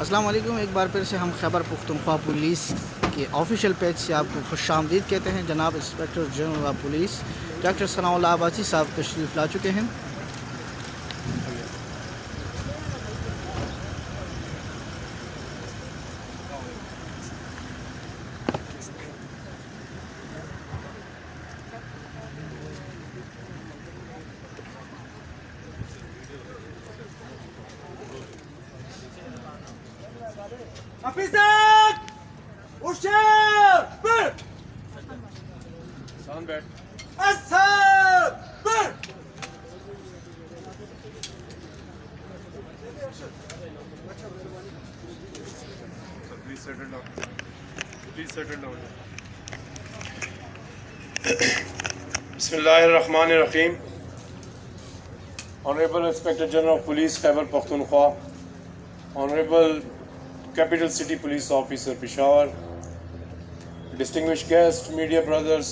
السلام علیکم، ایک بار پھر سے ہم خیبر پختونخوا پولیس کے آفیشیل پیج سے آپ کو خوش آمدید کہتے ہیں۔ جناب inspector general of police doctor Sanaullah Abbasi صاحب تشریف لا چکے ہیں۔ Afizat! Uşak! Bir! Sound bad. Ashab! Bir! Please settle down. Please settle down. Bismillahirrahmanirrahim. Honorable Inspector General of Police, Khyber Pakhtunkhwa, Honorable Capital City Police Officer Peshawar, distinguished guests, media brothers,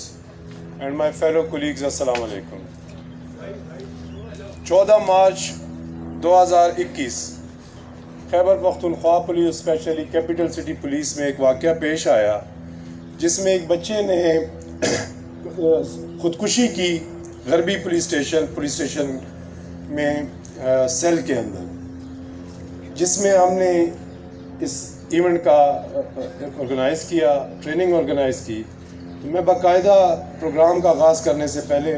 and my fellow colleagues, Assalamu alaikum. 14 مارچ 2021 Khyber Pakhtunkhwa police specially capital city police میں ایک واقعہ پیش آیا جس میں ایک بچے نے خودکشی کی غربی پولیس اسٹیشن میں سیل کے اندر، جس میں ہم نے اس ایونٹ کا آرگنائز کیا، ٹریننگ آرگنائز کی۔ میں باقاعدہ پروگرام کا آغاز کرنے سے پہلے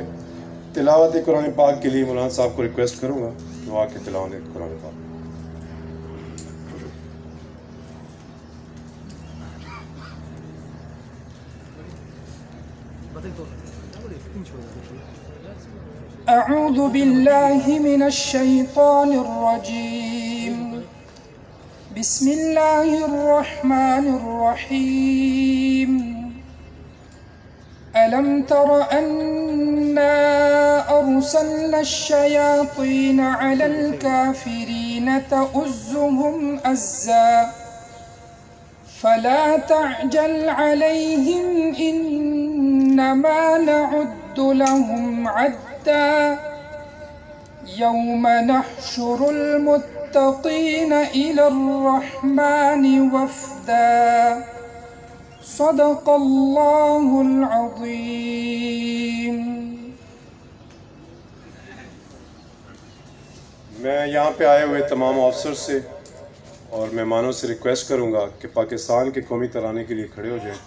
تلاوت قرآن پاک کے لیے مولانا صاحب کو ریکویسٹ کروں گا کہ وہ آ کے تلاوت قرآن پاک۔ أعوذ بالله من الشيطان الرجيم. بسم الله الرحمن الرحيم. ألم تر أنا أرسلنا الشياطين على الكافرين تؤزهم أزا فلا تعجل عليهم إنما نعد لهم عدا يوم نحشر المتقين إلى الرحمن وفدا صدق الله العظيم. میں یہاں پہ آئے ہوئے تمام آفسر سے اور مہمانوں سے ریکویسٹ کروں گا کہ پاکستان کے قومی ترانے کے لیے کھڑے ہو جائیں۔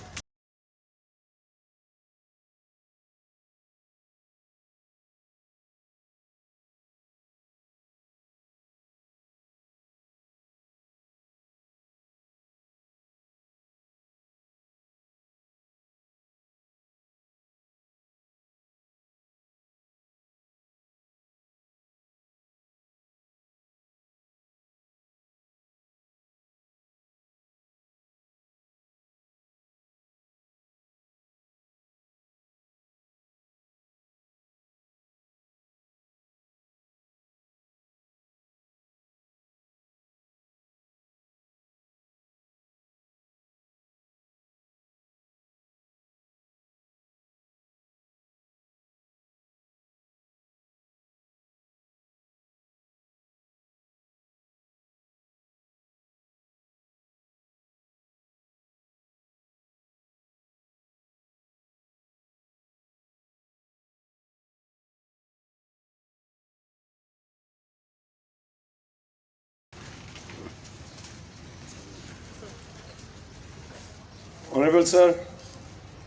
آنریبل سر،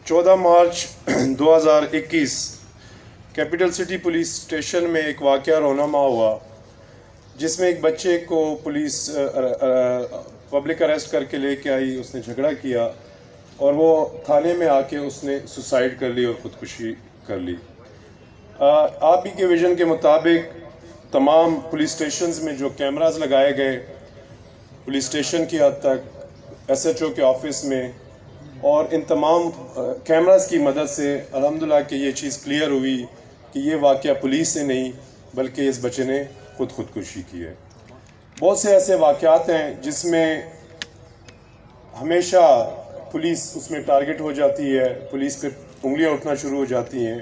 14 مارچ 2021 کیپٹل سٹی پولیس اسٹیشن میں ایک واقعہ رونما ہوا جس میں ایک بچے کو پولیس پبلک اریسٹ کر کے لے کے آئی، اس نے جھگڑا کیا اور وہ تھانے میں آ کے اس نے سوسائڈ کر لی اور خودکشی کر لی۔ آپ ہی کے ویژن کے مطابق تمام پولیس اسٹیشنز میں جو کیمراز لگائے گئے، پولیس اسٹیشن کی حد تک ایس ایچ او کے آفس میں، اور ان تمام کیمراز کی مدد سے الحمدللہ کہ یہ چیز کلیئر ہوئی کہ یہ واقعہ پولیس نے نہیں بلکہ اس بچے نے خودکشی کی ہے۔ بہت سے ایسے واقعات ہیں جس میں ہمیشہ پولیس اس میں ٹارگٹ ہو جاتی ہے، پولیس پہ انگلیاں اٹھنا شروع ہو جاتی ہیں۔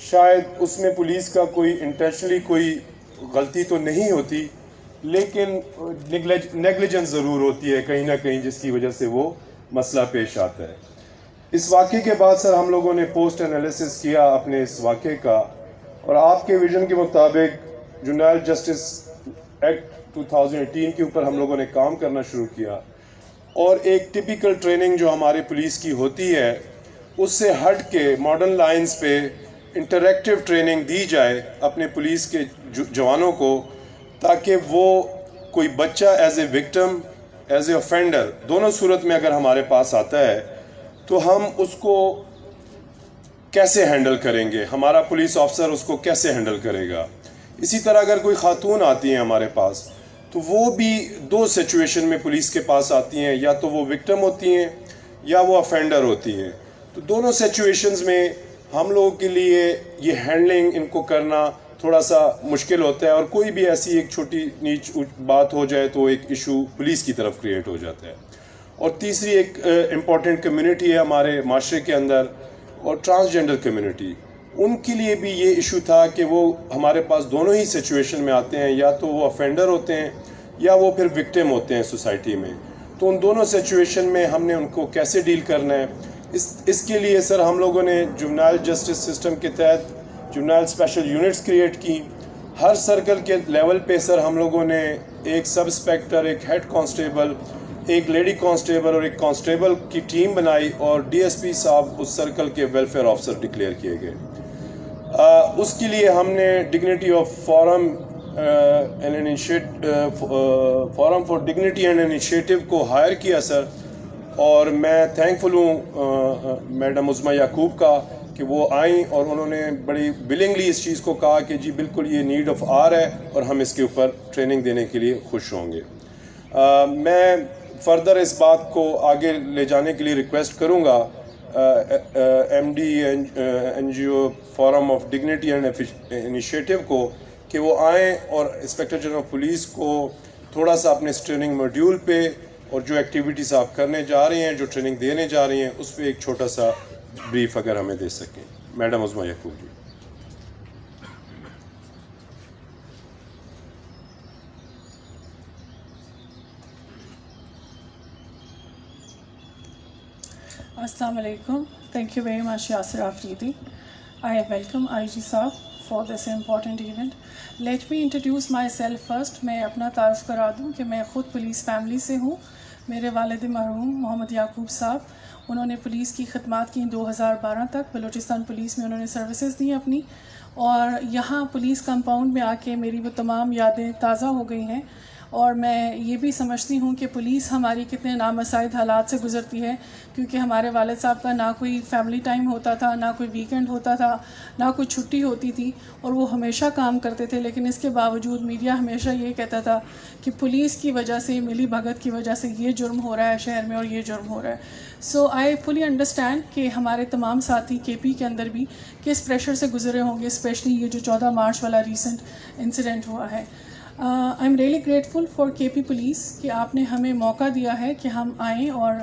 شاید اس میں پولیس کا کوئی انٹینشنلی کوئی غلطی تو نہیں ہوتی، لیکن نیگلیجنس ضرور ہوتی ہے کہیں نہ کہیں، جس کی وجہ سے وہ مسئلہ پیش آتا ہے۔ اس واقعے کے بعد سر ہم لوگوں نے پوسٹ انالیسس کیا اپنے اس واقعے کا، اور آپ کے ویژن کے مطابق جونائل جسٹس ایکٹ 2018 کے اوپر ہم لوگوں نے کام کرنا شروع کیا، اور ایک ٹپیکل ٹریننگ جو ہمارے پولیس کی ہوتی ہے اس سے ہٹ کے ماڈرن لائنز پہ انٹریکٹیو ٹریننگ دی جائے اپنے پولیس کے جوانوں کو، تاکہ وہ کوئی بچہ as a victim, as a offender، دونوں صورت میں اگر ہمارے پاس آتا ہے تو ہم اس کو کیسے ہینڈل کریں گے، ہمارا پولیس آفسر اس کو کیسے ہینڈل کرے گا۔ اسی طرح اگر کوئی خاتون آتی ہیں ہمارے پاس تو وہ بھی دو سچویشن میں پولیس کے پاس آتی ہیں، یا تو وہ وکٹم ہوتی ہیں یا وہ offender ہوتی ہیں۔ تو دونوں سچویشنز میں ہم لوگوں کے لیے یہ ہینڈلنگ ان کو کرنا تھوڑا سا مشکل ہوتا ہے، اور کوئی بھی ایسی ایک چھوٹی نیچ بات ہو جائے تو ایک ایشو پولیس کی طرف کریٹ ہو جاتا ہے۔ اور تیسری ایک امپورٹنٹ کمیونٹی ہے ہمارے معاشرے کے اندر، اور ٹرانسجنڈر کمیونٹی، ان کے لیے بھی یہ ایشو تھا کہ وہ ہمارے پاس دونوں ہی سچویشن میں آتے ہیں، یا تو وہ offender ہوتے ہیں یا وہ پھر وکٹم ہوتے ہیں سوسائٹی میں۔ تو ان دونوں سچویشن میں ہم نے ان کو کیسے ڈیل کرنا ہے، اس کے لیے سر ہم لوگوں نے جونائل جسٹس سسٹم کے تحت جونائل اسپیشل یونٹس کریٹ کی۔ ہر سرکل کے لیول پہ سر ہم لوگوں نے ایک سب انسپیکٹر، ایک ہیڈ کانسٹیبل، ایک لیڈی کانسٹیبل اور ایک کانسٹیبل کی ٹیم بنائی، اور ڈی ایس پی صاحب اس سرکل کے ویلفیئر آفیسر ڈکلیئر کیے گئے۔ اس کے لیے ہم نے dignity of forum for dignity and initiative کو ہائر کیا سر، اور میں تھینک فل ہوں میڈم عظمیٰ یعقوب کا کہ وہ آئیں اور انہوں نے بڑی ولنگلی اس چیز کو کہا کہ جی بالکل یہ نیڈ آف آر ہے، اور ہم اس کے اوپر ٹریننگ دینے کے لیے خوش ہوں گے۔ میں فردر اس بات کو آگے لے جانے کے لیے ریکویسٹ کروں گا M D N G O forum of dignity and initiative کو کہ وہ آئیں اور انسپیکٹر جنرل آف پولیس کو تھوڑا سا اپنے ٹریننگ موڈیول پہ اور جو ایکٹیویٹیز آپ کرنے جا رہے ہیں، جو ٹریننگ دینے جا رہی ہیں، اس پہ ایک چھوٹا سا بریف اگر ہمیں دے سکیں۔ Madam Uzma Yaqub G. Assalamu alaikum. Thank you very much, Yasir Afridi. I welcome IG Saab for this important event. Let me introduce myself first. میں اپنا تعارف کرا دوں کہ میں خود پولیس فیملی سے ہوں۔ میرے والد مرحوم محمد یعقوب صاحب، انہوں نے پولیس کی خدمات کی 2012 تک، بلوچستان پولیس میں انہوں نے سروسز دی اپنی، اور یہاں پولیس کمپاؤنڈ میں آ کے میری وہ تمام یادیں تازہ ہو گئی ہیں، اور میں یہ بھی سمجھتی ہوں کہ پولیس ہماری کتنے نامساعد حالات سے گزرتی ہے، کیونکہ ہمارے والد صاحب کا نہ کوئی فیملی ٹائم ہوتا تھا، نہ کوئی ویکینڈ ہوتا تھا، نہ کوئی چھٹی ہوتی تھی، اور وہ ہمیشہ کام کرتے تھے۔ لیکن اس کے باوجود میڈیا ہمیشہ یہ کہتا تھا کہ پولیس کی وجہ سے، ملی بھگت کی وجہ سے یہ جرم ہو رہا ہے شہر میں اور یہ جرم ہو رہا ہے۔ سو آئی فلی انڈرسٹینڈ کہ ہمارے تمام ساتھی کے پی کے اندر بھی کس پریشر سے گزرے ہوں گے، اسپیشلی یہ جو 14 مارچ والا ریسنٹ انسیڈنٹ ہوا ہے۔ I am really grateful for کے پی پولیس کہ آپ نے ہمیں موقع دیا ہے کہ ہم آئیں اور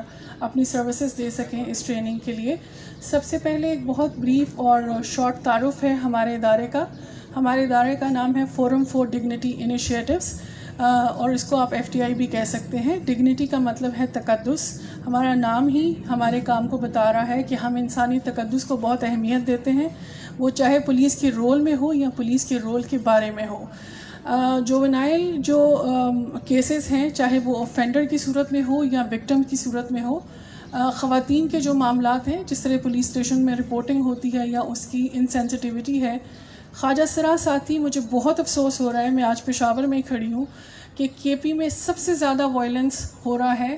اپنی سروسز دے سکیں اس ٹریننگ کے لیے۔ سب سے پہلے ایک بہت بریف اور شارٹ تعارف ہے ہمارے ادارے کا۔ ہمارے ادارے کا نام ہے فورم فار ڈگنیٹی انیشیٹوز، اور اس کو آپ FTI بھی کہہ سکتے ہیں۔ ڈگنیٹی کا مطلب ہے تقدس۔ ہمارا نام ہی ہمارے کام کو بتا رہا ہے کہ ہم انسانی تقدس کو بہت اہمیت دیتے ہیں، وہ چاہے پولیس کے رول میں ہو یا پولیس کے رول کے بارے میں ہو۔ جوونائل جو کیسز ہیں، چاہے وہ offender کی صورت میں ہو یا وکٹم کی صورت میں ہو، خواتین کے جو معاملات ہیں، جس طرح پولیس اسٹیشن میں رپورٹنگ ہوتی ہے یا اس کی انسینسٹیوٹی ہے، خواجہ سرا ساتھی مجھے بہت افسوس ہو رہا ہے، میں آج پشاور میں کھڑی ہوں کہ کے پی میں سب سے زیادہ وائلنس ہو رہا ہے،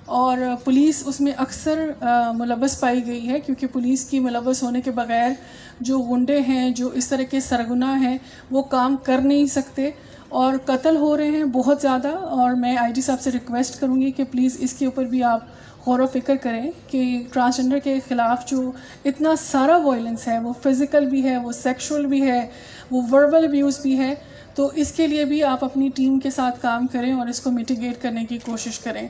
اور پولیس اس میں اکثر ملوث پائی گئی ہے، کیونکہ پولیس کی ملوث ہونے کے بغیر جو غنڈے ہیں، جو اس طرح کے سرگناہ ہیں، وہ کام کر نہیں سکتے، اور قتل ہو رہے ہیں بہت زیادہ۔ اور میں IG صاحب سے ریکویسٹ کروں گی کہ پلیز اس کے اوپر بھی آپ غور و فکر کریں کہ ٹرانسجنڈر کے خلاف جو اتنا سارا وائلنس ہے، وہ فزیکل بھی ہے، وہ سیکشول بھی ہے، وہ وربل ابیوز بھی ہے، تو تو اس کے لیے بھی آپ اپنی ٹیم کے ساتھ کام کریں اور اس کو میٹیگیٹ کرنے کی کوشش کریں.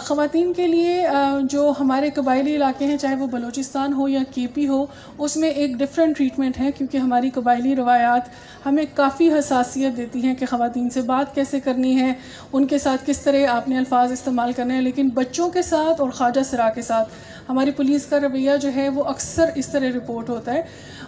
خواتین کے لیے جو ہمارے قبائلی علاقے ہیں, چاہے وہ بلوچستان ہو یا کے پی ہو, اس میں ایک ڈفرینٹ ٹریٹمنٹ ہے, کیونکہ ہماری قبائلی روایات ہمیں کافی حساسیت دیتی ہیں کہ خواتین سے بات کیسے کرنی ہے, ان کے ساتھ کس طرح آپ نے الفاظ استعمال کرنے ہیں. لیکن بچوں کے ساتھ اور خواجہ سرا کے ساتھ ہماری پولیس کا رویہ جو ہے وہ اکثر اس طرح رپورٹ ہوتا ہے.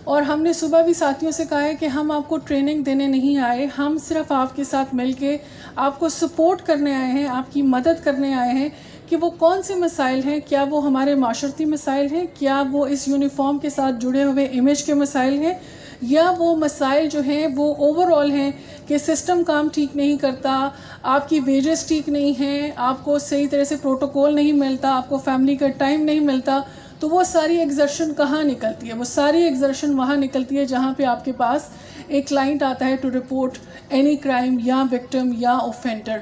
اور ہم نے صبح بھی ساتھیوں سے کہا ہے کہ ہم آپ کو ٹریننگ دینے نہیں آئے, ہم صرف آپ کے ساتھ مل کے آپ کو سپورٹ کرنے آئے ہیں, آپ کی مدد کرنے آئے ہیں کہ وہ کون سے مسائل ہیں, کیا وہ ہمارے معاشرتی مسائل ہیں, کیا وہ اس یونیفارم کے ساتھ جڑے ہوئے امیج کے مسائل ہیں, یا وہ مسائل جو ہیں وہ اوور آل ہیں کہ سسٹم کام ٹھیک نہیں کرتا, آپ کی ویجز ٹھیک نہیں ہیں, آپ کو صحیح طرح سے پروٹوکول نہیں ملتا, آپ کو فیملی کا ٹائم نہیں ملتا. تو وہ ساری ایگزرشن کہاں نکلتی ہے؟ وہ ساری ایگزرشن وہاں نکلتی ہے جہاں پہ آپ کے پاس ایک کلائنٹ آتا ہے ٹو رپورٹ اینی کرائم یا وکٹم یا اوفینڈر.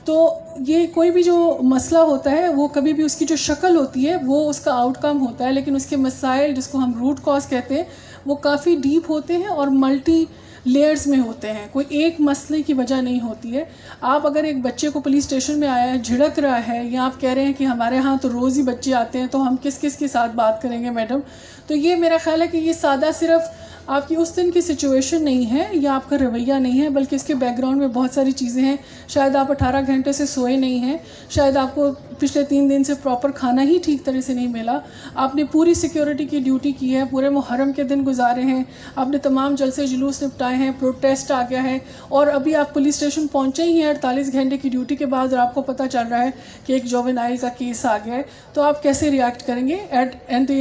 تو یہ کوئی بھی جو مسئلہ ہوتا ہے وہ کبھی بھی اس کی جو شکل ہوتی ہے وہ اس کا آؤٹ کم ہوتا ہے, لیکن اس کے مسائل جس کو ہم روٹ کاز کہتے ہیں وہ کافی ڈیپ ہوتے ہیں اور ملٹی لیئرز میں ہوتے ہیں, کوئی ایک مسئلے کی وجہ نہیں ہوتی ہے. آپ اگر ایک بچے کو پولیس اسٹیشن میں آیا ہے, جھڑک رہا ہے, یا آپ کہہ رہے ہیں کہ ہمارے ہاں تو روز ہی بچے آتے ہیں تو ہم کس کس کے ساتھ بات کریں گے میڈم, تو یہ میرا خیال ہے کہ یہ سادہ صرف آپ کی اس دن کی سچویشن نہیں ہے یا آپ کا رویہ نہیں ہے, بلکہ اس کے بیک گراؤنڈ میں بہت ساری چیزیں ہیں. شاید آپ 18 گھنٹے سے سوئے نہیں ہیں, شاید آپ کو پچھلے 3 دن سے پراپر کھانا ہی ٹھیک طرح سے نہیں ملا, آپ نے پوری سیکیورٹی کی ڈیوٹی کی ہے, پورے محرم کے دن گزارے ہیں, آپ نے تمام جلسے جلوس نپٹائے ہیں, پروٹیسٹ آ گیا ہے, اور ابھی آپ پولیس اسٹیشن پہنچے ہی ہیں 48 گھنٹے کی ڈیوٹی کے بعد, اور آپ کو پتہ چل رہا ہے کہ ایک جوونائل کا کیس آ گیا ہے. تو آپ کیسے ریئیکٹ کریں گے؟ اینڈ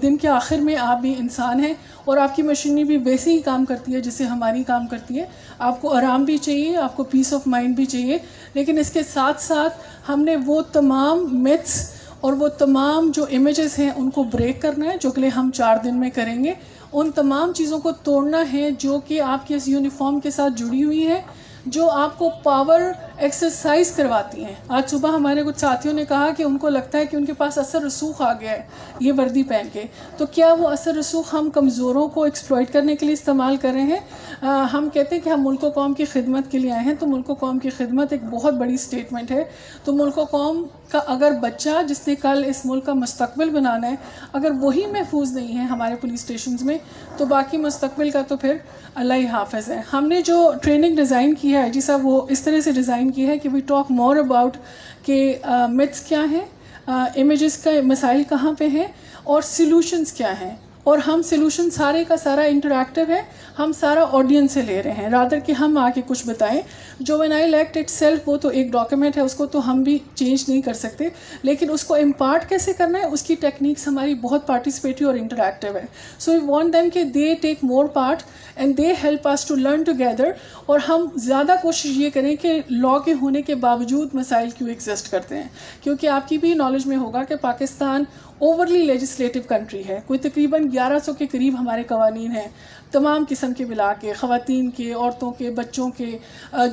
دن کے آخر میں آپ بھی انسان ہیں اور آپ کی مشینری بھی ویسے ہی کام کرتی ہے جسے ہماری کام کرتی ہے. آپ کو آرام بھی چاہیے, آپ کو پیس آف مائنڈ بھی چاہیے, لیکن اس کے ساتھ ساتھ ہم نے وہ تمام متس اور وہ تمام جو امیجز ہیں ان کو بریک کرنا ہے, جو کہ ہم 4 دن میں کریں گے. ان تمام چیزوں کو توڑنا ہے جو کہ آپ کے اس یونیفارم کے ساتھ جڑی ہوئی ہیں, جو آپ کو پاور ایکسرسائز کرواتی ہیں. آج صبح ہمارے کچھ ساتھیوں نے کہا کہ ان کو لگتا ہے کہ ان کے پاس اثر رسوخ آ گیا ہے یہ وردی پہن کے. تو کیا وہ اثر رسوخ ہم کمزوروں کو ایکسپلائٹ کرنے کے لیے استعمال کر رہے ہیں؟ ہم کہتے ہیں کہ ہم ملک و قوم کی خدمت کے لیے آئے ہیں, تو ملک و قوم کی خدمت ایک بہت بڑی اسٹیٹمنٹ ہے. تو ملک و قوم کا اگر بچہ جس نے کل اس ملک کا مستقبل بنانا ہے, اگر وہی محفوظ نہیں ہے ہمارے پولیس اسٹیشنز میں, تو باقی مستقبل کا تو پھر اللہ ہی حافظ ہے. ہم نے جو ٹریننگ ڈیزائن کی ہے جی صاحب, وہ اس طرح سے ڈیزائن کی ہے کہ وی ٹاک مور اباؤٹ کہ متس کیا ہیں, امیجز کا مسائل کہاں پہ ہیں, اور سلوشنز کیا ہیں. اور ہم سلوشن سارے کا سارا انٹریکٹیو ہے, ہم سارا آڈینس سے لے رہے ہیں, رادر کہ ہم آ کے کچھ بتائیں. جوونائل ایکٹ اٹ سیلف وہ تو ایک ڈاکیومنٹ ہے, اس کو تو ہم بھی چینج نہیں کر سکتے, لیکن اس کو امپارٹ کیسے کرنا ہے اس کی ٹیکنیکس ہماری بہت پارٹیسپیٹری اور انٹریکٹیو ہے. سو وی وانٹ دیم کہ they take more part and they help us to learn together. اور ہم زیادہ کوشش یہ کریں کہ لاء کے ہونے کے باوجود مسائل کیوں ایگزسٹ کرتے ہیں, کیونکہ آپ کی بھی نالج میں ہوگا کہ پاکستان اوورلی لیجسلیٹو کنٹری ہے. کوئی تقریباً 1100 کے قریب ہمارے قوانین ہیں, تمام قسم کے ملا کے, خواتین کے, عورتوں کے, بچوں کے,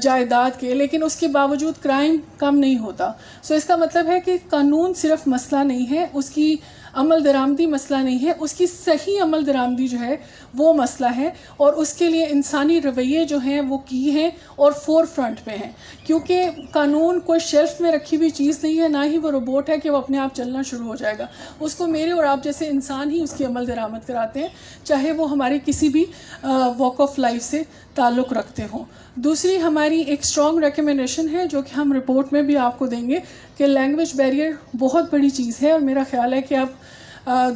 جائیداد کے, لیکن اس کے باوجود کرائم کم نہیں ہوتا. سو اس کا مطلب ہے کہ قانون صرف مسئلہ نہیں ہے, اس کی عمل درآمدی مسئلہ نہیں ہے, اس کی صحیح عمل درآمدی جو ہے وہ مسئلہ ہے. اور اس کے لیے انسانی رویے جو ہیں وہ کی ہیں اور فور فرنٹ پہ ہیں, کیونکہ قانون کوئی شیلف میں رکھی ہوئی چیز نہیں ہے, نہ ہی وہ روبوٹ ہے کہ وہ اپنے آپ چلنا شروع ہو جائے گا. اس کو میرے اور آپ جیسے انسان ہی اس کی عمل درآمد کراتے ہیں, چاہے وہ ہمارے کسی بھی واک آف لائف سے تعلق رکھتے ہوں. دوسری ہماری ایک اسٹرانگ ریکمنڈیشن ہے جو کہ ہم رپورٹ میں بھی آپ کو دیں گے کہ لینگویج بیریئر بہت بڑی چیز ہے, اور میرا خیال ہے کہ اب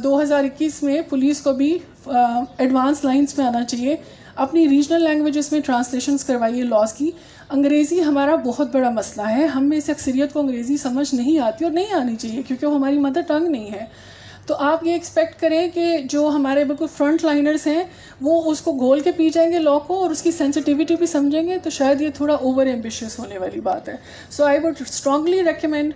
2021 میں پولیس کو بھی ایڈوانس لائنز میں آنا چاہیے. اپنی ریجنل لینگویجز میں ٹرانسلیشنز کروائیے لاز کی. انگریزی ہمارا بہت بڑا مسئلہ ہے, ہم میں سے اکثریت کو انگریزی سمجھ نہیں آتی اور نہیں آنی چاہیے کیونکہ وہ ہماری مدر ٹنگ نہیں ہے. تو آپ یہ ایکسپیکٹ کریں کہ جو ہمارے بالکل فرنٹ لائنرز ہیں وہ اس کو گھول کے پی جائیں گے لاء کو, اور اس کی سینسٹیوٹی بھی سمجھیں گے, تو شاید یہ تھوڑا اوور ایمبیشیس ہونے والی بات ہے. سو آئی وڈ اسٹرانگلی ریکمینڈ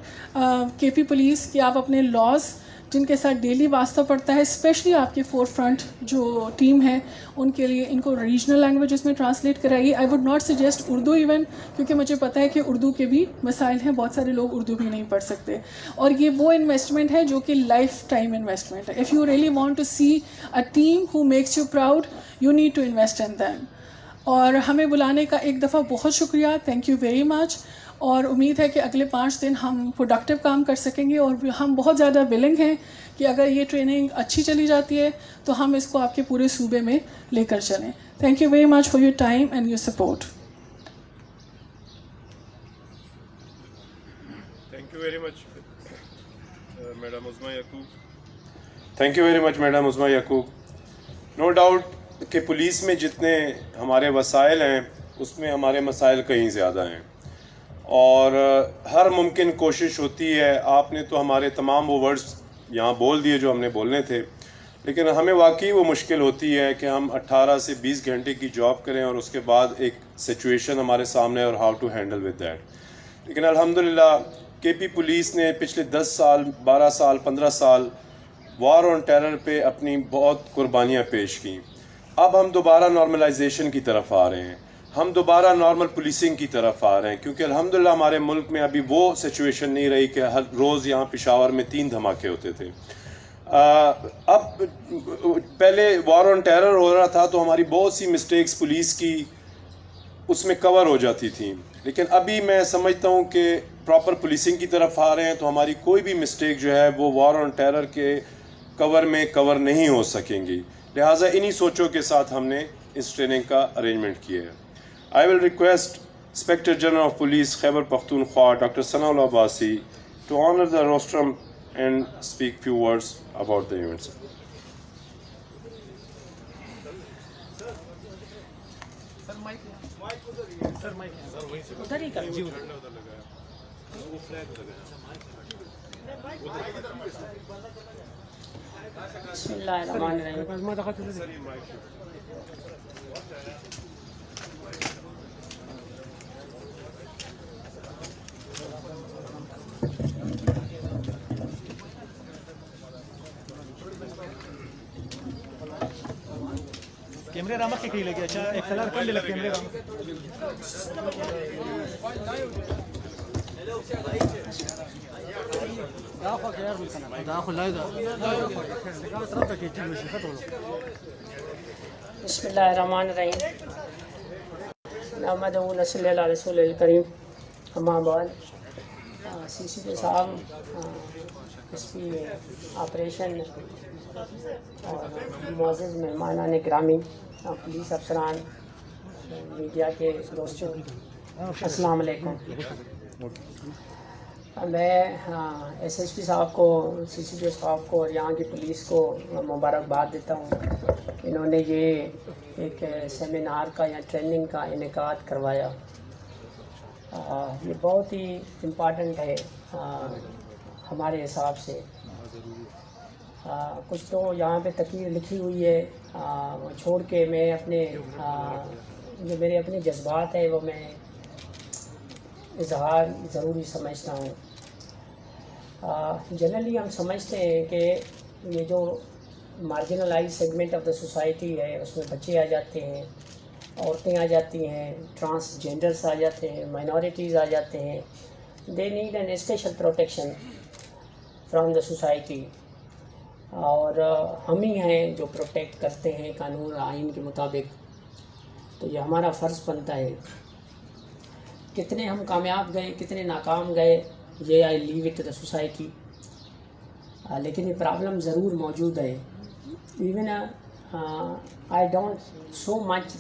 کے پی پولیس کہ آپ اپنے لاز جن کے ساتھ ڈیلی واسطہ پڑتا ہے, اسپیشلی آپ کے فور فرنٹ جو ٹیم ہے ان کے لیے ان کو ریجنل لینگویجز میں ٹرانسلیٹ کرائیے. I would not suggest Urdu even, کیونکہ مجھے پتہ ہے کہ اردو کے بھی مسائل ہیں, بہت سارے لوگ اردو بھی نہیں پڑھ سکتے, اور یہ وہ انویسٹمنٹ ہے جو کہ لائف ٹائم انویسٹمنٹ ہے. If you really want to see a team who makes you proud, you need to invest in them. اور ہمیں بلانے کا ایک دفعہ بہت شکریہ، تھینک یو ویری مچ. اور امید ہے کہ اگلے 5 دن ہم پروڈکٹیو کام کر سکیں گے، اور ہم بہت زیادہ ولنگ ہیں کہ اگر یہ ٹریننگ اچھی چلی جاتی ہے تو ہم اس کو آپ کے پورے صوبے میں لے کر چلیں. Thank you very much for your time and your support. Thank you very much madam Uzma Yaqub. Thank you very much madam Uzma Yaqub. No doubt کہ پولیس میں جتنے ہمارے وسائل ہیں اس میں ہمارے مسائل کہیں زیادہ ہیں، اور ہر ممکن کوشش ہوتی ہے. آپ نے تو ہمارے تمام وہ ورڈز یہاں بول دیے جو ہم نے بولنے تھے، لیکن ہمیں واقعی وہ مشکل ہوتی ہے کہ ہم 18 سے 20 گھنٹے کی جاب کریں اور اس کے بعد ایک سچویشن ہمارے سامنے اور how to handle with that. لیکن الحمدللہ کے پی پولیس نے پچھلے 10 سال 12 سال 15 سال وار آن ٹیرر پہ اپنی بہت قربانیاں پیش کیں. اب ہم دوبارہ نارملائزیشن کی طرف آ رہے ہیں، ہم دوبارہ نارمل پولیسنگ کی طرف آ رہے ہیں، کیونکہ الحمدللہ ہمارے ملک میں ابھی وہ سچویشن نہیں رہی کہ ہر روز یہاں پشاور میں 3 دھماکے ہوتے تھے. اب پہلے وار آن ٹیرر ہو رہا تھا تو ہماری بہت سی مسٹیکس پولیس کی اس میں کور ہو جاتی تھیں، لیکن ابھی میں سمجھتا ہوں کہ پراپر پولیسنگ کی طرف آ رہے ہیں تو ہماری کوئی بھی مسٹیک جو ہے وہ وار آن ٹیرر کے کور میں کور نہیں ہو سکیں گی. لہٰذا انہی سوچوں کے ساتھ ہم نے اس ٹریننگ کا ارینجمنٹ کیا ہے. I will request Inspector General of Police Khyber Pakhtunkhwa Dr. Sanaullah Abbasi to honor the rostrum and speak few words about the event. بسم اللہ الرحمن الرحیم. کیمرے رامک کے کہیں لگے. اچھا ایک فلار کر لے لگ کیمرے رامک. بسم اللہ الرحمن الرحیم. نحمدہ و نصلی علی رسول الکریم. اما بعد، سی سی پی صاحب، ایس پی آپریشن اور معزز مہمانان گرامی، پولیس افسران، میڈیا کے دوستوں، السلام علیکم. میں ایس ایس پی صاحب کو، سی سی پی صاحب کو اور یہاں کی پولیس کو مبارکباد دیتا ہوں. انہوں نے یہ ایک سیمینار کا یا ٹریننگ کا انعقاد کروایا. یہ بہت ہی امپارٹنٹ ہے ہمارے حساب سے. کچھ تو یہاں پہ تقریر لکھی ہوئی ہے، وہ چھوڑ کے میں اپنے جو میرے اپنے جذبات ہیں وہ میں اظہار ضروری سمجھتا ہوں. جنرلی ہم سمجھتے ہیں کہ یہ جو marginalise segment of the society ہے اس میں بچے آ جاتے ہیں، عورتیں آ جاتی ہیں، ٹرانسجینڈرس آ جاتے ہیں، مائنورٹیز آ جاتے ہیں. They need an special protection from the society, اور ہم ہی ہیں جو پروٹیکٹ کرتے ہیں قانون اور آئین کے مطابق. تو یہ ہمارا فرض بنتا ہے. کتنے ہم کامیاب گئے، کتنے ناکام گئے، یہ I leave it to the society. لیکن یہ پرابلم ضرور موجود ہے. Even I don't so much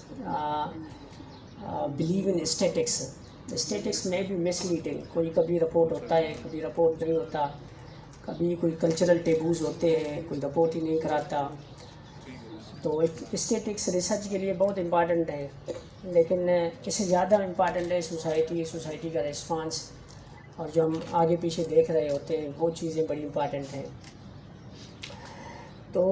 believe in statistics. Statistics میں بھی مس لیڈنگ. کوئی کبھی رپورٹ ہوتا ہے، کبھی رپورٹ نہیں ہوتا، کبھی کوئی کلچرل ٹیبوز ہوتے ہیں، کوئی رپورٹ ہی نہیں کراتا. تو ایک اسٹیٹکس ریسرچ کے لیے بہت امپارٹنٹ ہے، لیکن اس سے زیادہ امپارٹنٹ ہے سوسائٹی کا ریسپانس، اور جو ہم آگے پیچھے دیکھ رہے ہوتے ہیں وہ چیزیں بڑی امپارٹنٹ ہیں. تو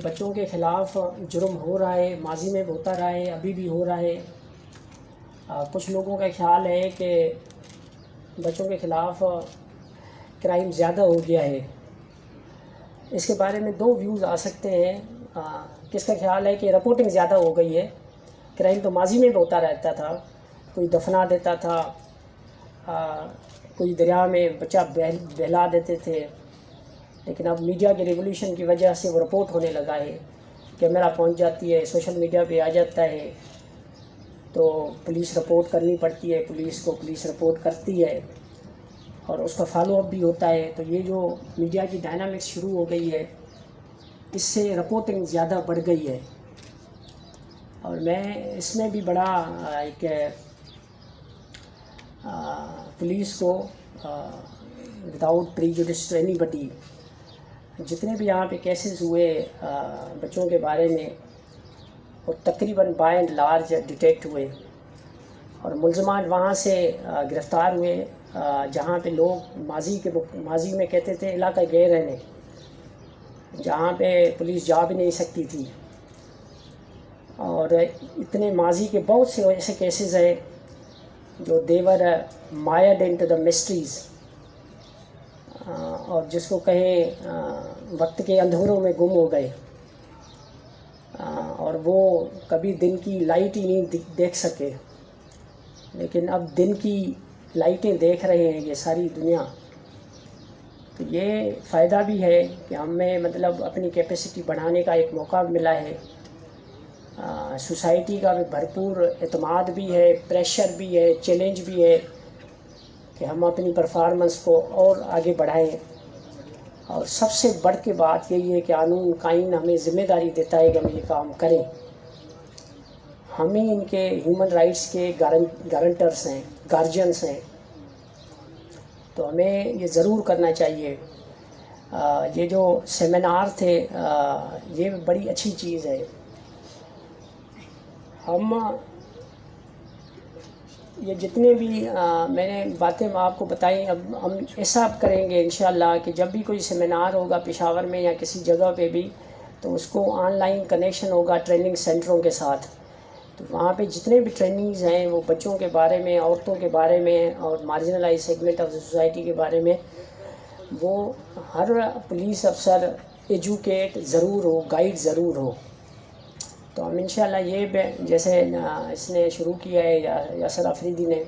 بچوں کے خلاف جرم ہو رہا ہے، ماضی میں ہوتا رہا ہے، ابھی بھی ہو رہا ہے. کچھ لوگوں کا خیال ہے کہ بچوں کے خلاف کرائم زیادہ ہو گیا ہے. اس کے بارے میں دو ویوز آ سکتے ہیں. کس کا خیال ہے کہ رپورٹنگ زیادہ ہو گئی ہے، کرائم تو ماضی میں بھی ہوتا رہتا تھا، کوئی دفنا دیتا تھا، کوئی دریا میں بچہ بہلا دیتے تھے، لیکن اب میڈیا کے ریولیوشن کی وجہ سے وہ رپورٹ ہونے لگا ہے. کیمرہ پہنچ جاتی ہے، سوشل میڈیا پہ آ جاتا ہے، تو پولیس رپورٹ کرنی پڑتی ہے، پولیس رپورٹ کرتی ہے اور اس کا فالو اپ بھی ہوتا ہے. تو یہ جو میڈیا کی ڈائنامکس شروع ہو گئی ہے، اس سے رپورٹنگ زیادہ بڑھ گئی ہے. اور میں اس میں بھی بڑا ایک پولیس کو وداؤٹ پریجوڈس ٹو اینی بڈی، جتنے بھی یہاں پہ کیسز ہوئے بچوں کے بارے میں، وہ تقریباً بائی اینڈ لارج ڈیٹیکٹ ہوئے اور ملزمان وہاں سے گرفتار ہوئے جہاں پہ لوگ ماضی میں کہتے تھے علاقہ غیر رہنے، جہاں پہ پولیس جا بھی نہیں سکتی تھی. اور اتنے ماضی کے بہت سے ایسے کیسز ہیں جو دیور مائرڈ انٹو دا مسٹریز، اور جس کو کہیں وقت کے اندھوروں میں گم ہو گئے، اور وہ کبھی دن کی لائٹ ہی نہیں دیکھ سکے، لیکن اب دن کی لائٹیں دیکھ رہے ہیں یہ ساری دنیا. تو یہ فائدہ بھی ہے کہ ہمیں مطلب اپنی کیپیسٹی بڑھانے کا ایک موقع ملا ہے. سوسائٹی کا بھی بھرپور اعتماد بھی ہے، پریشر بھی ہے، چیلنج بھی ہے کہ ہم اپنی پرفارمنس کو اور آگے بڑھائیں. اور سب سے بڑھ کے بات یہی ہے کہ قانون قائم ہمیں ذمہ داری دیتا ہے کہ ہم یہ کام کریں. ہم ہی ان کے ہیومن رائٹس کے گارنٹرس ہیں، گارجینس ہیں. تو ہمیں یہ ضرور کرنا چاہیے. یہ جو سیمینار تھے یہ بڑی اچھی چیز ہے. ہم یہ جتنے بھی میں نے باتیں آپ کو بتائیں، اب ہم ایسا کریں گے انشاءاللہ کہ جب بھی کوئی سیمینار ہوگا پشاور میں یا کسی جگہ پہ بھی، تو اس کو آن لائن کنیکشن ہوگا ٹریننگ سینٹروں کے ساتھ. تو وہاں پہ جتنے بھی ٹریننگز ہیں وہ بچوں کے بارے میں، عورتوں کے بارے میں اور marginalise segment of the society کے بارے میں، وہ ہر پولیس افسر ایجوکیٹ ضرور ہو، گائیڈ ضرور ہو. تو ہم انشاءاللہ یہ جیسے اس نے شروع کیا ہے یاسر آفریدی نے،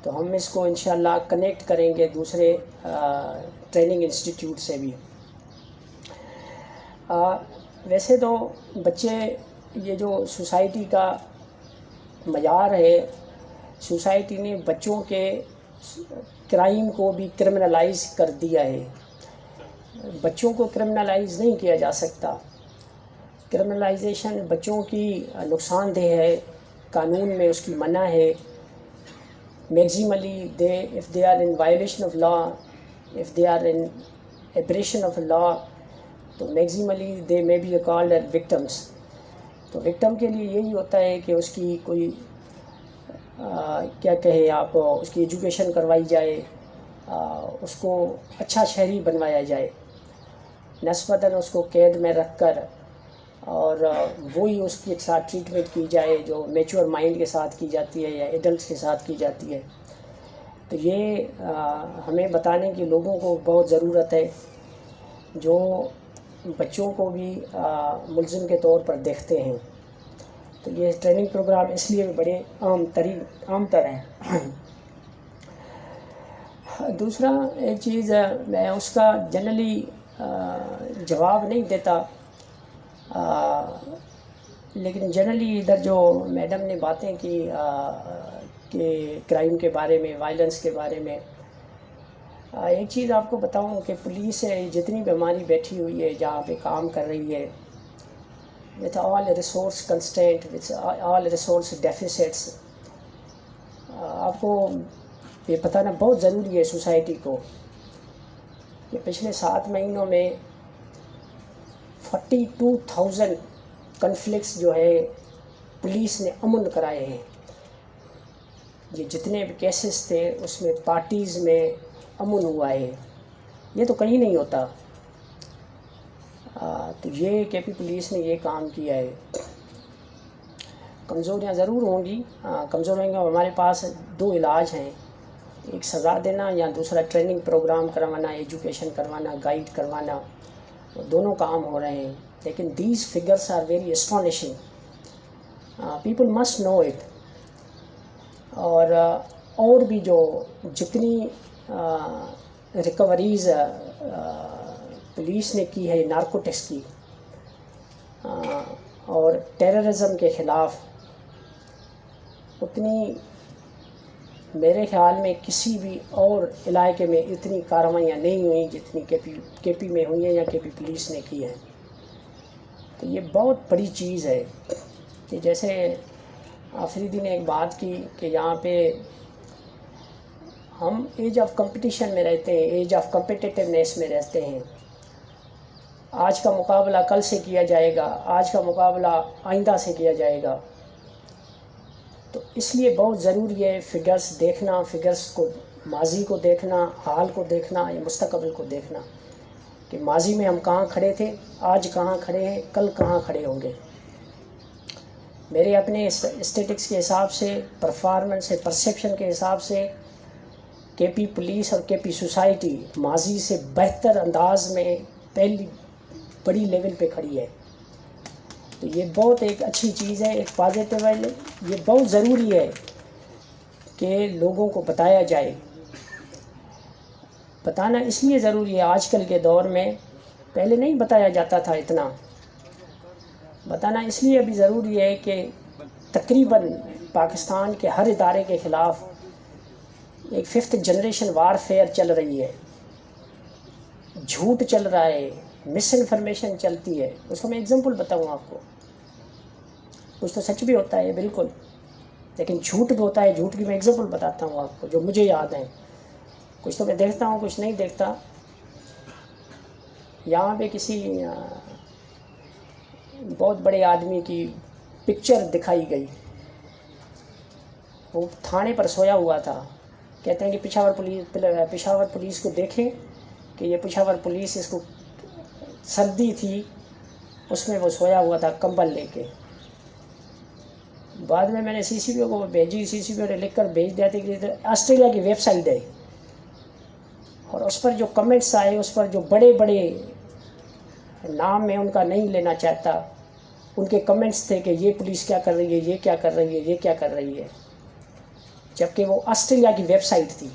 تو ہم اس کو انشاءاللہ کنیکٹ کریں گے دوسرے ٹریننگ انسٹیٹیوٹ سے بھی. ویسے تو بچے، یہ جو سوسائٹی کا معیار ہے، سوسائٹی نے بچوں کے کرائم کو بھی کرمنلائز کر دیا ہے. بچوں کو کرمنلائز نہیں کیا جا سکتا. کرمنلائزیشن بچوں کی نقصان دہ ہے، قانون میں اس کی منع ہے. میگزیملی if they are in violation of law, if they are in aberration of law, تو میگزیملی they may be called as victims. تو وکٹم کے لیے یہی ہوتا ہے کہ اس کی کوئی کیا کہے آپ، اس کی ایجوکیشن کروائی جائے، اس کو اچھا شہری بنوایا جائے، نسبتاً اس کو قید میں رکھ کر، اور وہی اس کے ساتھ ٹریٹمنٹ کی جائے جو میچور مائنڈ کے ساتھ کی جاتی ہے یا ایڈلٹس کے ساتھ کی جاتی ہے. تو یہ ہمیں بتانے کی لوگوں کو بہت ضرورت ہے جو بچوں کو بھی ملزم کے طور پر دیکھتے ہیں. تو یہ ٹریننگ پروگرام اس لیے بڑے عام تر ہیں. دوسرا ایک چیز میں اس کا جنرلی جواب نہیں دیتا، لیکن جنرلی ادھر جو میڈم نے باتیں کی کہ کرائم کے بارے میں، وائلنس کے بارے میں، ایک چیز آپ کو بتاؤں کہ پولیس جتنی بھی ہماری بیٹھی ہوئی ہے جہاں پہ کام کر رہی ہے، with all resource constraint, with all resource deficits، آپ کو یہ بتانا بہت ضروری ہے سوسائٹی کو کہ پچھلے 7 مہینوں میں 42,000 کنفلکٹس جو ہے پولیس نے امن کرائے ہیں. یہ جتنے بھی کیسز تھے اس میں پارٹیز میں امن ہوا ہے. یہ تو کہیں نہیں ہوتا. تو یہ کے پی پولیس نے یہ کام کیا ہے. کمزوریاں ضرور ہوں گی، کمزوریاں ہوں. ہمارے پاس 2 علاج ہیں، ایک سزا دینا یا دوسرا ٹریننگ پروگرام کروانا، ایجوکیشن کروانا، گائیڈ کروانا. دونوں کام ہو رہے ہیں، لیکن these figures are very astonishing. People must know it. اور بھی جو جتنی ریکوریز پولیس نے کی ہے نارکوٹکس کی اور ٹیررزم کے خلاف، اتنی میرے خیال میں کسی بھی اور علاقے میں اتنی کارروائیاں نہیں ہوئیں جتنی کے پی میں ہوئی ہیں یا کے پی پولیس نے کی ہیں. تو یہ بہت بڑی چیز ہے کہ جیسے آفریدی نے ایک بات کی کہ یہاں پہ ہم ایج آف کمپٹیشن میں رہتے ہیں, ایج آف کمپیٹیٹیونیس میں رہتے ہیں. آج کا مقابلہ کل سے کیا جائے گا, آج کا مقابلہ آئندہ سے کیا جائے گا. تو اس لیے بہت ضروری ہے فگرز دیکھنا, فگرز کو ماضی کو دیکھنا, حال کو دیکھنا یا مستقبل کو دیکھنا کہ ماضی میں ہم کہاں کھڑے تھے, آج کہاں کھڑے ہیں, کل کہاں کھڑے ہوں گے. میرے اپنے اسٹیٹکس کے حساب سے, پرفارمنس سے, پرسیپشن کے حساب سے کے پی پولیس اور کے پی سوسائٹی ماضی سے بہتر انداز میں پہلی بڑی لیول پہ کھڑی ہے. تو یہ بہت ایک اچھی چیز ہے, ایک پازیٹیو ہے. یہ بہت ضروری ہے کہ لوگوں کو بتایا جائے. بتانا اس لیے ضروری ہے آج کل کے دور میں, پہلے نہیں بتایا جاتا تھا اتنا. بتانا اس لیے ابھی ضروری ہے کہ تقریباً پاکستان کے ہر ادارے کے خلاف ایک 5th جنریشن وار فیئر چل رہی ہے. جھوٹ چل رہا ہے, مس انفارمیشن چلتی ہے. اس کو میں ایگزامپل بتاؤں آپ کو. کچھ تو سچ بھی ہوتا ہے بالکل, لیکن جھوٹ بھی ہوتا ہے. جھوٹ کی میں ایگزامپل بتاتا ہوں آپ کو جو مجھے یاد ہیں. کچھ تو میں دیکھتا ہوں, کچھ نہیں دیکھتا. یہاں پہ کسی بہت بڑے آدمی کی پکچر دکھائی گئی, وہ تھانے پر سویا ہوا تھا. کہتے ہیں کہ پشاور پولیس کو دیکھیں کہ یہ پشاور پولیس, اس کو سردی تھی, اس میں وہ سویا ہوا تھا کمبل لے کے. بعد میں نے سی سی پی او کو بھیجی, سی سی پی او نے لکھ کر بھیج دیا تھا کہ آسٹریلیا کی ویب سائٹ ہے, اور اس پر جو کمنٹس آئے, اس پر جو بڑے بڑے نام میں ان کا نہیں لینا چاہتا, ان کے کمنٹس تھے کہ یہ پولیس کیا کر رہی ہے, یہ کیا کر رہی ہے, یہ کیا کر رہی ہے, جبکہ وہ آسٹریلیا کی ویب سائٹ تھی.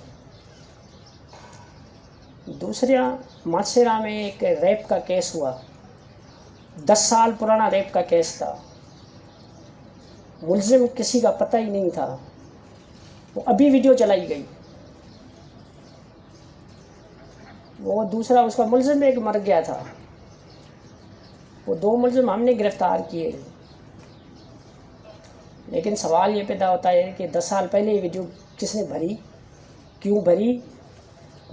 دوسرا ماسیرا میں ایک ریپ کا کیس ہوا, 10 سال پرانا ریپ کا کیس تھا. ملزم کسی کا پتہ ہی نہیں تھا, وہ ابھی ویڈیو چلائی گئی. وہ دوسرا اس کا ملزم ایک مر گیا تھا. وہ 2 ملزم ہم نے گرفتار کیے. لیکن سوال یہ پیدا ہوتا ہے کہ 10 سال پہلے یہ ویڈیو کس نے بھری, کیوں بھری,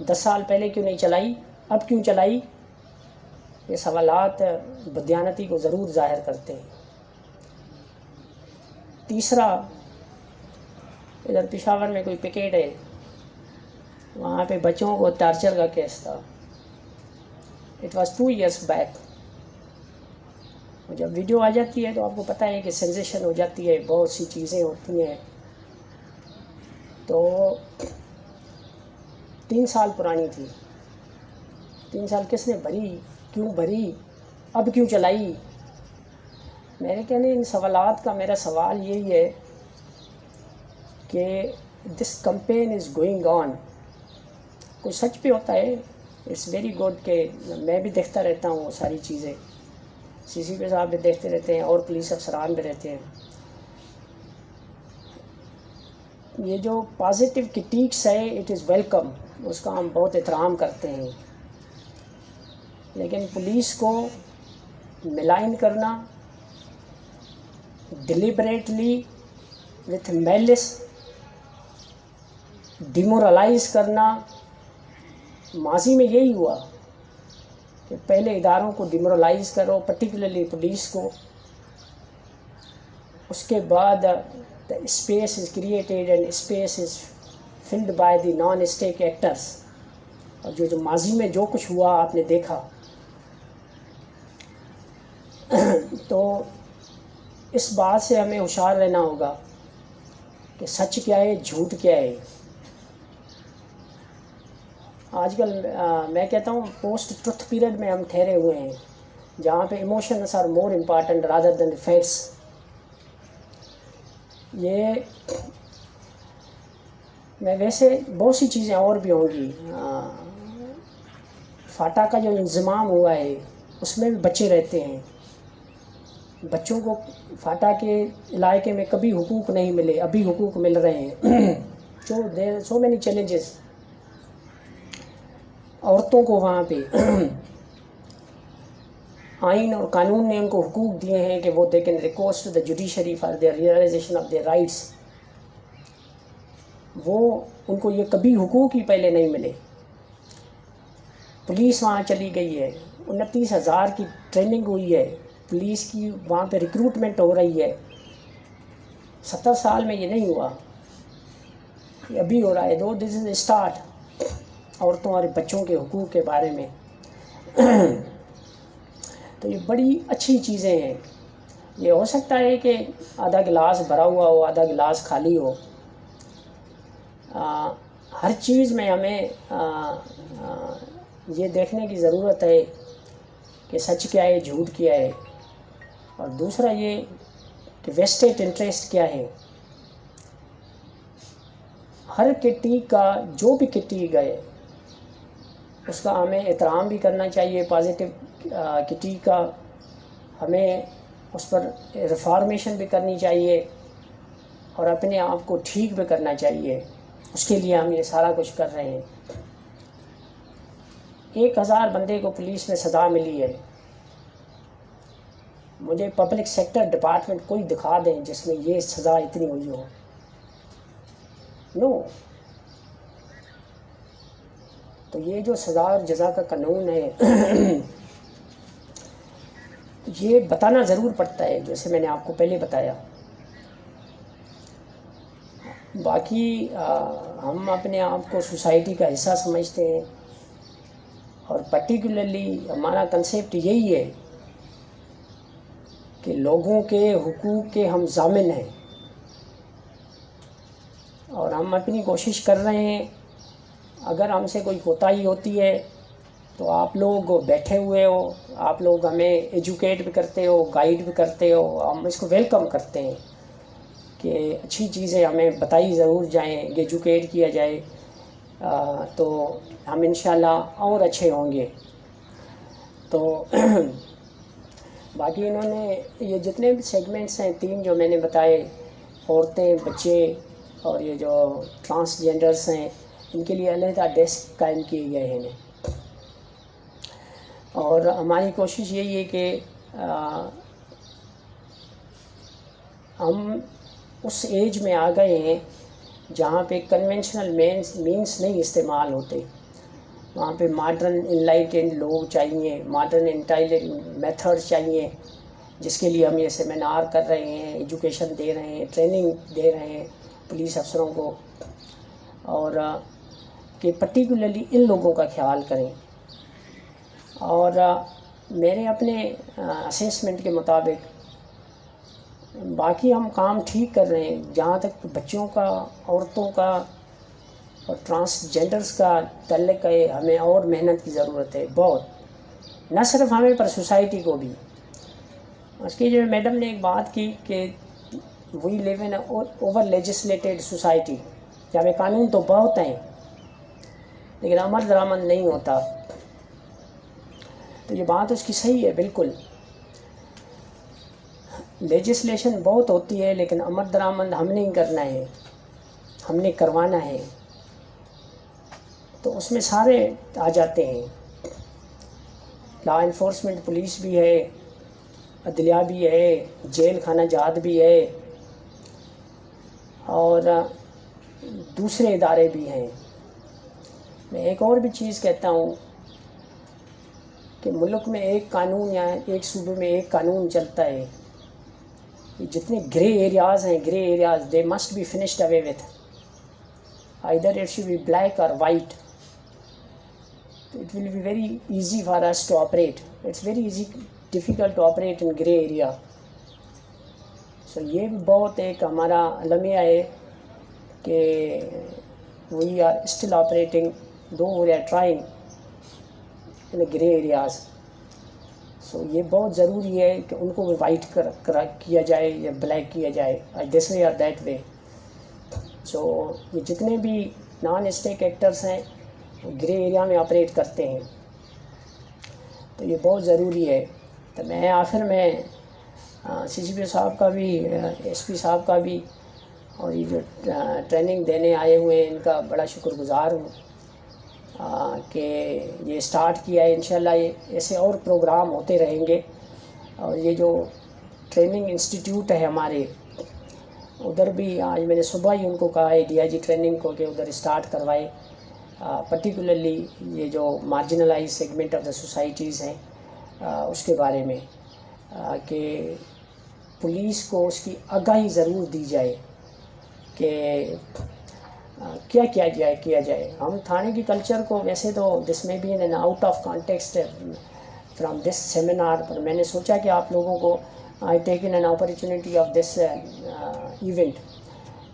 10 سال پہلے کیوں نہیں چلائی, اب کیوں چلائی. یہ سوالات بدیانتی کو ضرور ظاہر کرتے ہیں. تیسرا, ادھر پشاور میں کوئی پکیٹ ہے, وہاں پہ بچوں کو ٹارچر کا کیس تھا. It was 2 years back. جب ویڈیو آ جاتی ہے تو آپ کو پتہ ہے کہ سینسیشن ہو جاتی ہے, بہت سی چیزیں ہوتی ہیں. تو 3 سال پرانی تھی. 3 سال کس نے بھری, کیوں بھری, اب کیوں چلائی. میرے کہنے ان سوالات کا میرا سوال یہی ہے کہ دس کمپین از گوئنگ آن. کچھ سچ بھی ہوتا ہے, اٹس ویری گڈ کہ میں بھی دیکھتا رہتا ہوں وہ ساری چیزیں. سی سی پی صاحب بھی دیکھتے رہتے ہیں اور پولیس افسران بھی رہتے ہیں. یہ جو پازیٹیو کرٹیکس ہے اٹ از ویلکم, اس کا ہم بہت احترام کرتے ہیں. لیکن پولیس کو ملائن کرنا ڈیلیبریٹلی وتھ میلس, ڈیمورلائز کرنا, ماضی میں یہی ہوا کہ پہلے اداروں کو ڈیمورلائز کرو, پرٹیکولرلی پولیس کو. اس کے بعد the space is created and space is filled by the non-state actors. اور جو ماضی میں جو کچھ ہوا آپ نے دیکھا. تو اس بات سے ہمیں ہوشیار رہنا ہوگا کہ سچ کیا ہے, جھوٹ کیا ہے. آج کل میں کہتا ہوں پوسٹ ٹروتھ پیریڈ میں ہم ٹھہرے ہوئے ہیں, جہاں پہ emotions are more important rather than facts. یہ میں ویسے بہت سی چیزیں اور بھی ہوں گی. فاٹا کا جو انضمام ہوا ہے اس میں بھی بچے رہتے ہیں. بچوں کو فاٹا کے علاقے میں کبھی حقوق نہیں ملے، ابھی حقوق مل رہے ہیں. So many challenges. عورتوں کو وہاں پہ آئین اور قانون نے ان کو حقوق دیے ہیں کہ وہ they can request to the judiciary for their realization of their rights. وہ ان کو یہ کبھی حقوق ہی پہلے نہیں ملے. پولیس وہاں چلی گئی ہے، 29,000 کی ٹریننگ ہوئی ہے، پولیس کی وہاں پہ ریکروٹمنٹ ہو رہی ہے. 70 سال میں یہ نہیں ہوا، یہ ابھی ہو رہا ہے. دس از اسٹارٹ عورتوں اور بچوں کے حقوق کے بارے میں. تو یہ بڑی اچھی چیزیں ہیں. یہ ہو سکتا ہے کہ آدھا گلاس بھرا ہوا ہو، آدھا گلاس خالی ہو. ہر چیز میں ہمیں یہ دیکھنے کی ضرورت ہے کہ سچ کیا ہے، جھوٹ کیا ہے، اور دوسرا یہ کہ ویسٹڈ انٹرسٹ کیا ہے. ہر کٹی کا جو بھی کٹی گئے اس کا ہمیں احترام بھی کرنا چاہیے. پازیٹیو کٹی کا ہمیں اس پر ریفارمیشن بھی کرنی چاہیے اور اپنے آپ کو ٹھیک بھی کرنا چاہیے. اس کے لیے ہم یہ سارا کچھ کر رہے ہیں. 1,000 بندے کو پولیس میں سزا ملی ہے. مجھے پبلک سیکٹر ڈپارٹمنٹ کوئی دکھا دیں جس میں یہ سزا اتنی ہوئی ہو. نو. تو یہ جو سزا اور جزا کا قانون ہے یہ بتانا ضرور پڑتا ہے، جیسے میں نے آپ کو پہلے بتایا. باقی ہم اپنے آپ کو سوسائٹی کا حصہ سمجھتے ہیں، اور پرٹیکولرلی ہمارا کنسیپٹ یہی ہے کہ لوگوں کے حقوق کے ہم ضامن ہیں، اور ہم اپنی کوشش کر رہے ہیں. اگر ہم سے کوئی کوتاہی ہوتی ہے تو آپ لوگ بیٹھے ہوئے ہو، آپ لوگ ہمیں ایجوکیٹ بھی کرتے ہو، گائیڈ بھی کرتے ہو. ہم اس کو ویلکم کرتے ہیں کہ اچھی چیزیں ہمیں بتائی ضرور جائیں، ایجوکیٹ کیا جائے، تو ہم انشاءاللہ اور اچھے ہوں گے. تو باقی انہوں نے یہ جتنے بھی سیگمنٹس ہیں 3 جو میں نے بتائے، عورتیں، بچے اور یہ جو ٹرانسجینڈرس ہیں، ان کے لیے علیحدہ ڈیسک قائم کیے گئے ہیں. اور ہماری کوشش یہی ہے کہ ہم اس ایج میں آ گئے ہیں جہاں پہ کنونشنل مینس نہیں استعمال ہوتے. وہاں پہ ماڈرن انلائٹنڈ لوگ چاہیے، ماڈرن انٹیلیجنٹ میتھڈ چاہیے، جس کے لیے ہم یہ سیمینار کر رہے ہیں، ایجوکیشن دے رہے ہیں، ٹریننگ دے رہے ہیں پولیس افسروں کو، اور کہ پرٹیکولرلی ان لوگوں کا خیال کریں. اور میرے اپنے اسیسمنٹ کے مطابق باقی ہم کام ٹھیک کر رہے ہیں. جہاں تک بچوں کا، عورتوں کا اور ٹرانسجینڈرس کا تعلق ہے، ہمیں اور محنت کی ضرورت ہے بہت، نہ صرف ہمیں پر سوسائٹی کو بھی. اس کی جو میڈم نے ایک بات کی کہ وی لیو ان اوور لیجسلیٹڈ سوسائٹی، جہاں پہ قانون تو بہت ہیں لیکن عمل درآمد نہیں ہوتا. تو یہ بات اس کی صحیح ہے بالکل. لیجسلیشن بہت ہوتی ہے لیکن عمل درآمد ہم نہیں کرنا ہے، ہم نے کروانا ہے. تو اس میں سارے آ جاتے ہیں. لا انفورسمنٹ پولیس بھی ہے، عدلیہ بھی ہے، جیل خانہ جات بھی ہے، اور دوسرے ادارے بھی ہیں. میں ایک اور بھی چیز کہتا ہوں کہ ملک میں ایک قانون یا ایک صوبے میں ایک قانون چلتا ہے. جتنے گرے ایریاز ہیں، grey areas they must be finished away with. Either it should be black or white. It will be very easy for us to operate. It's very difficult to operate in grey area. So یہ بھی بہت ایک ہمارا المیہ ہے کہ we are still operating, though we are trying in the grey areas. So یہ بہت ضروری ہے کہ ان کو وائٹ کیا جائے یا بلیک کیا جائے، this way or that way. So یہ جتنے بھی نان اسٹیک ایکٹرس ہیں گرے ایریا میں آپریٹ کرتے ہیں، تو یہ بہت ضروری ہے. تو میں آخر میں CCP صاحب کا بھی SP صاحب کا بھی اور یہ جو ٹریننگ دینے آئے ہوئے ہیں ان کا بڑا شکر گزار ہوں کہ یہ سٹارٹ کیا ہے. انشاءاللہ یہ ایسے اور پروگرام ہوتے رہیں گے. اور یہ جو ٹریننگ انسٹیٹیوٹ ہے ہمارے ادھر بھی آج میں نے صبح ہی ان کو کہا ہے DIG ٹریننگ کو کہ ادھر اسٹارٹ کروائے. پرٹیکولرلی یہ جو marginalise segment of the societies ہیں اس کے بارے میں کہ پولیس کو اس کی آگاہی ضرور دی جائے کہ کیا کیا جائے. ہم تھانے کی کلچر کو ویسے تو this may be an out of context from this seminar, پر میں نے سوچا کہ آپ لوگوں کو I taken an opportunity of this event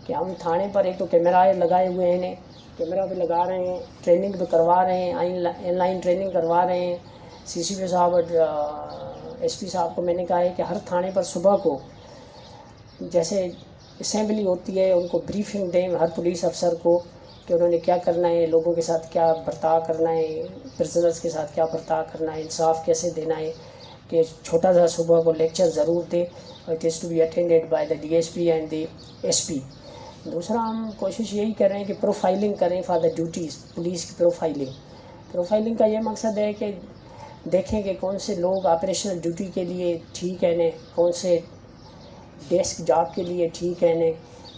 کہ ہم تھانے پر ایک تو کیمرہ لگائے ہوئے ہیں, کیمرہ بھی لگا رہے ہیں, ٹریننگ بھی کروا رہے ہیں, آن لائن ٹریننگ کروا رہے ہیں. CCP صاحب اور SP صاحب کو میں نے کہا ہے کہ ہر تھانے پر صبح کو جیسے اسمبلی ہوتی ہے ان کو بریفنگ دیں ہر پولیس افسر کو کہ انہوں نے کیا کرنا ہے, لوگوں کے ساتھ کیا برتاؤ کرنا ہے, پرزنرز کے ساتھ کیا برتاؤ کرنا ہے, انصاف کیسے دینا ہے. کہ چھوٹا سا صبح کو لیکچر ضرور دے. It is to be attended by the DSP and the SP. دوسرا ہم کوشش یہی کر رہے ہیں کہ پروفائلنگ کریں فار دا ڈیوٹیز. پولیس کی پروفائلنگ کا یہ مقصد ہے کہ دیکھیں کہ کون سے لوگ آپریشنل ڈیوٹی کے لیے ٹھیک ہیں نے, کون سے ڈیسک جاب کے لیے ٹھیک ہے نے.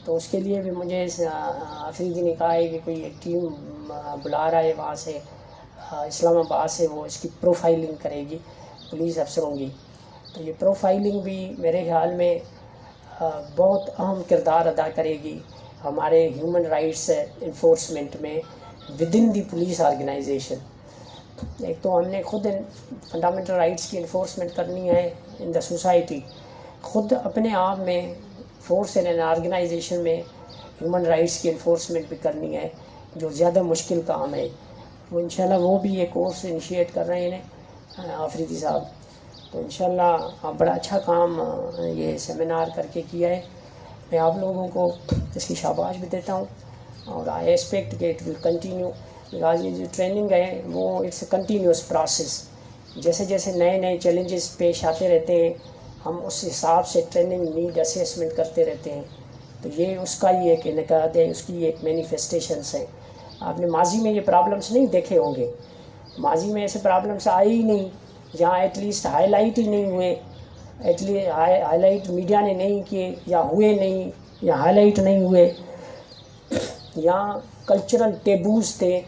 تو اس کے لیے بھی مجھے آفریدی نے کہا ہے کہ کوئی ایک ٹیم بلا رہا ہے وہاں سے اسلام آباد سے, وہ اس کی پروفائلنگ کرے گی پولیس افسروں کی. تو یہ پروفائلنگ بھی میرے خیال میں بہت اہم کردار ادا کرے گی ہمارے ہیومن رائٹس انفورسمنٹ میں within the police organization. ایک تو ہم نے خود فنڈامنٹل رائٹس کی انفورسمنٹ کرنی ہے ان دا سوسائٹی, خود اپنے آپ میں فورس اینڈ آرگنائزیشن میں ہیومن رائٹس کی انفورسمنٹ بھی کرنی ہے جو زیادہ مشکل کام ہے. وہ انشاءاللہ وہ بھی یہ کورس انیشیٹ کر رہے ہیں آفریدی صاحب. تو انشاءاللہ بڑا اچھا کام یہ سیمینار کر کے کیا ہے. میں آپ لوگوں کو اس کی شاباش بھی دیتا ہوں اور آئی ایکسپیکٹ کہ اٹ ول کنٹینیو. بیکاز یہ جو ٹریننگ ہے وہ اٹس اے کنٹینیوس پروسیس. جیسے جیسے نئے نئے چیلنجز پیش آتے رہتے ہیں ہم اس حساب سے ٹریننگ نیڈ اسیسمنٹ کرتے رہتے ہیں. تو یہ اس کا ہی ایک انعقاد ہے, اس کی ایک مینیفیسٹیشنس ہے. آپ نے ماضی میں یہ پرابلمس نہیں دیکھے ہوں گے, ماضی میں ایسے پرابلمس آئے ہی نہیں جہاں ایٹ لیسٹ ہائی لائٹ ہی نہیں ہوئے, at least highlight media نے نہیں کیے یا ہوئے نہیں یا ہائی لائٹ نہیں ہوئے. یہاں کلچرل ٹیبوز تھے,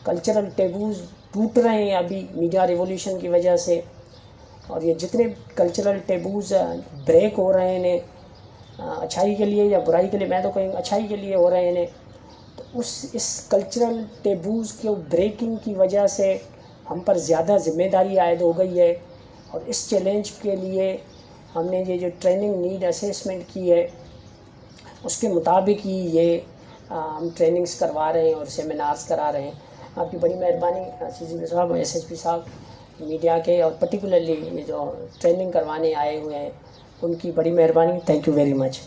کلچرل ٹیبوز ٹوٹ رہے ہیں ابھی میڈیا ریولیوشن کی وجہ سے. اور یہ جتنے کلچرل ٹیبوز بریک ہو رہے ہیں اچھائی کے لیے یا برائی کے لیے, میں تو کہیں اچھائی کے لیے ہو رہے ہیں, تو اس کلچرل ٹیبوز کے بریکنگ کی وجہ سے ہم پر زیادہ ذمہ داری عائد ہو گئی ہے. اور اس چیلنج کے لیے ہم نے یہ جو ٹریننگ نیڈ اسیسمنٹ کی ہے اس کے مطابق ہی یہ ہم ٹریننگز کروا رہے ہیں اور سیمینارز کرا رہے ہیں. آپ کی بڑی مہربانی CCP صاحب, SSP صاحب, میڈیا کے, اور پرٹیکولرلی یہ جو ٹریننگ کروانے آئے ہوئے ہیں ان کی بڑی مہربانی. Thank you very much.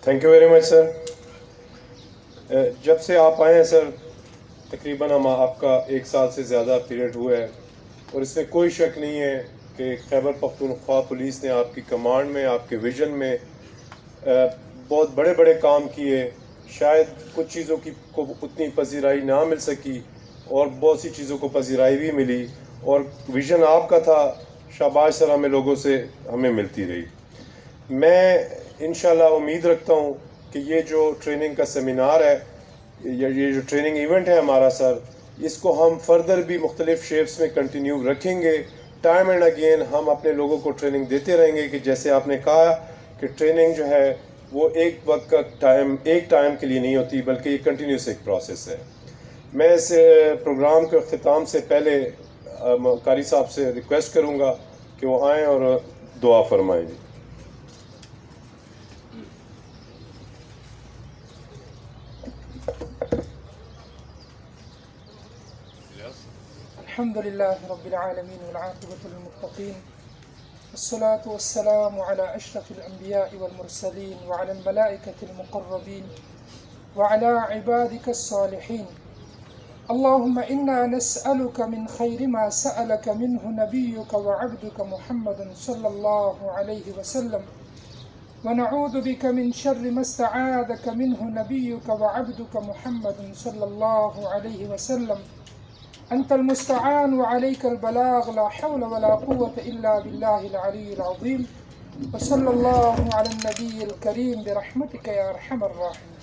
Thank you very much sir. جب سے آپ آئے ہیں سر تقریباً ہم آپ کا 1 سال سے زیادہ پیریڈ ہوا ہے, اور اس میں کوئی شک نہیں ہے کہ خیبر پختونخوا پولیس نے آپ کی کمانڈ میں, آپ کے ویژن میں بہت بڑے بڑے کام کیے. شاید کچھ چیزوں کی کو اتنی پذیرائی نہ مل سکی اور بہت سی چیزوں کو پذیرائی بھی ملی, اور ویژن آپ کا تھا. شاباش سر, ہمیں لوگوں سے ہمیں ملتی رہی. میں انشاءاللہ امید رکھتا ہوں کہ یہ جو ٹریننگ کا سیمینار ہے یا یہ جو ٹریننگ ایونٹ ہے ہمارا سر, اس کو ہم فردر بھی مختلف شیپس میں کنٹینیو رکھیں گے. ٹائم اینڈ اگین ہم اپنے لوگوں کو ٹریننگ دیتے رہیں گے کہ جیسے آپ نے کہا کہ ٹریننگ جو ہے وہ ایک وقت کا ایک ٹائم کے لیے نہیں ہوتی بلکہ یہ کنٹینیوس ایک پروسیس ہے. میں اس پروگرام کے اختتام سے پہلے قاری صاحب سے ریکویسٹ کروں گا کہ وہ آئیں اور دعا فرمائیں. جی الحمد لله رب العالمين والعاقبة للمتقين والصلاة والسلام على أشرف الأنبياء والمرسلين وعلى الملائكة المقربين وعلى عبادك الصالحين اللهم إنا نسألك من خير ما سألك منه نبيك وعبدك محمد صلى الله عليه وسلم، ونعوذ بك من شر ما استعاذك منه نبيك وعبدك محمد صلى الله عليه وسلم. أنت المستعان وعليك البلاغ، لا حول ولا قوة إلا بالله العلي العظيم. وصلى الله على النبي الكريم برحمتك يا أرحم الراحمين.